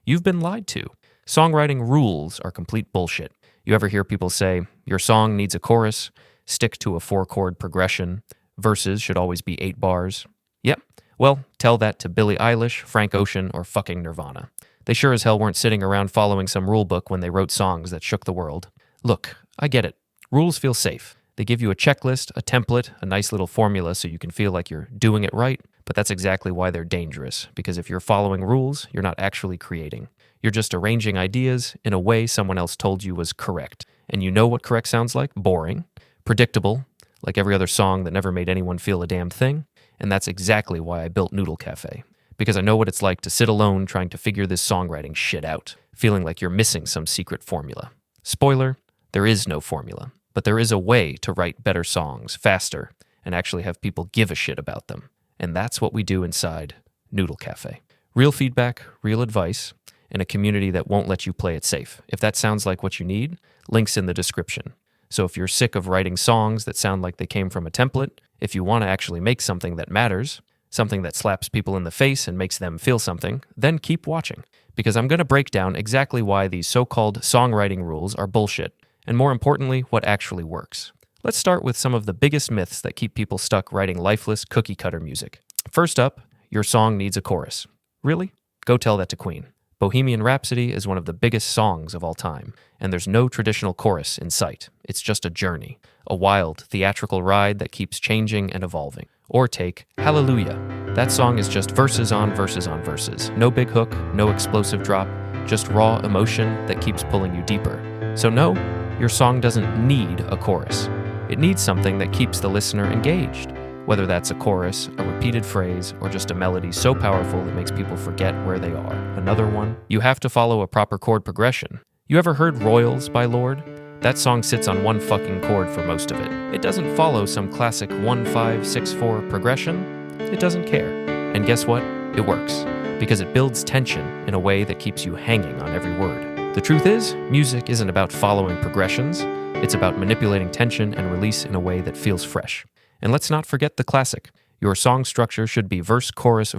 You've been lied to. Songwriting rules are complete bullshit. You ever hear people say, your song needs a chorus, stick to a 4-chord progression, verses should always be 8 bars? Yep. Well, tell that to Billie Eilish, Frank Ocean, or fucking Nirvana. They sure as hell weren't sitting around following some rulebook when they wrote songs that shook the world. Look, I get it. Rules feel safe. They give you a checklist, a template, a nice little formula so you can feel like you're doing it right, but that's exactly why they're dangerous, because if you're following rules, you're not actually creating. You're just arranging ideas in a way someone else told you was correct. And you know what correct sounds like? Boring. Predictable, like every other song that never made anyone feel a damn thing. And that's exactly why I built NoodleCafé. Because I know what it's like to sit alone trying to figure this songwriting shit out, feeling like you're missing some secret formula. Spoiler, there is no formula, but there is a way to write better songs faster and actually have people give a shit about them. And that's what we do inside NoodleCafé. Real feedback, real advice, and a community that won't let you play it safe. If that sounds like what you need, links in the description. So if you're sick of writing songs that sound like they came from a template, if you want to actually make something that matters, something that slaps people in the face and makes them feel something, then keep watching. Because I'm going to break down exactly why these so-called songwriting rules are bullshit, and more importantly, what actually works. Let's start with some of the biggest myths that keep people stuck writing lifeless, cookie-cutter music. First up, your song needs a chorus. Really? Go tell that to Queen. Bohemian Rhapsody is one of the biggest songs of all time, and there's no traditional chorus in sight. It's just a journey, a wild, theatrical ride that keeps changing and evolving. Or take Hallelujah. That song is just verses on verses on verses. No big hook, no explosive drop, just raw emotion that keeps pulling you deeper. So no, your song doesn't need a chorus. It needs something that keeps the listener engaged. Whether that's a chorus, a repeated phrase, or just a melody so powerful it makes people forget where they are. Another one, you have to follow a proper chord progression. You ever heard Royals by Lord? That song sits on one fucking chord for most of it. It doesn't follow some classic 1-5-6-4 progression. It doesn't care. And guess what? It works. Because it builds tension in a way that keeps you hanging on every word. The truth is, music isn't about following progressions. It's about manipulating tension and release in a way that feels fresh. And let's not forget the classic. Your song structure should be verse, chorus,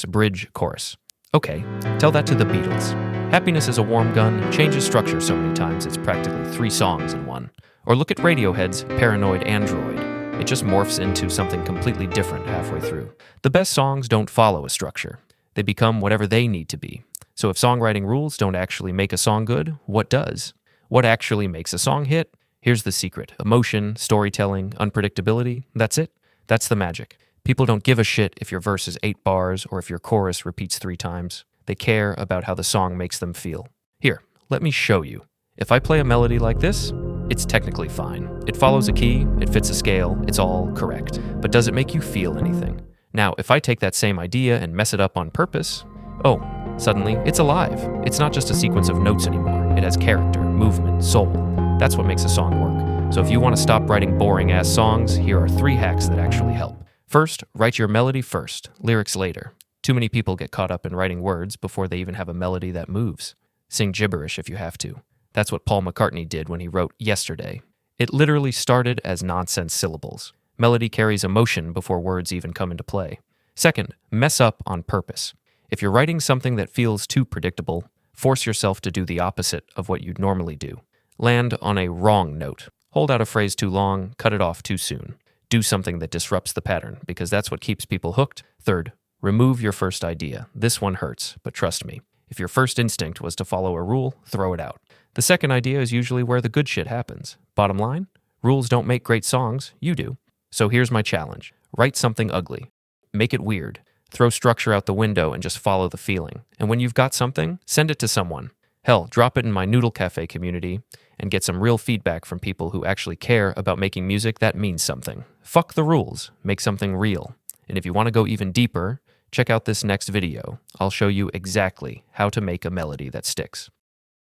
bridge, chorus. Okay, tell that to the Beatles. Happiness is a Warm Gun changes structure so many times it's practically 3 songs in one. Or look at Radiohead's Paranoid Android. It just morphs into something completely different halfway through. The best songs don't follow a structure. They become whatever they need to be. So if songwriting rules don't actually make a song good, what does? What actually makes a song hit? Here's the secret. Emotion, storytelling, unpredictability, that's it. That's the magic. People don't give a shit if your verse is 8 bars or if your chorus repeats 3 times. They care about how the song makes them feel. Here, let me show you. If I play a melody like this, it's technically fine. It follows a key, it fits a scale, it's all correct. But does it make you feel anything? Now, if I take that same idea and mess it up on purpose, oh, suddenly it's alive. It's not just a sequence of notes anymore. It has character, movement, soul. That's what makes a song work. So if you want to stop writing boring-ass songs, here are 3 hacks that actually help. First, write your melody first, lyrics later. Too many people get caught up in writing words before they even have a melody that moves. Sing gibberish if you have to. That's what Paul McCartney did when he wrote Yesterday. It literally started as nonsense syllables. Melody carries emotion before words even come into play. Second, mess up on purpose. If you're writing something that feels too predictable, force yourself to do the opposite of what you'd normally do. Land on a wrong note. Hold out a phrase too long, cut it off too soon. Do something that disrupts the pattern, because that's what keeps people hooked. Third, remove your first idea. This one hurts, but trust me. If your first instinct was to follow a rule, throw it out. The second idea is usually where the good shit happens. Bottom line, rules don't make great songs, you do. So here's my challenge. Write something ugly. Make it weird. Throw structure out the window and just follow the feeling. And when you've got something, send it to someone. Hell, drop it in my NoodleCafé community and get some real feedback from people who actually care about making music that means something. Fuck the rules. Make something real. And if you want to go even deeper, check out this next video. I'll show you exactly how to make a melody that sticks.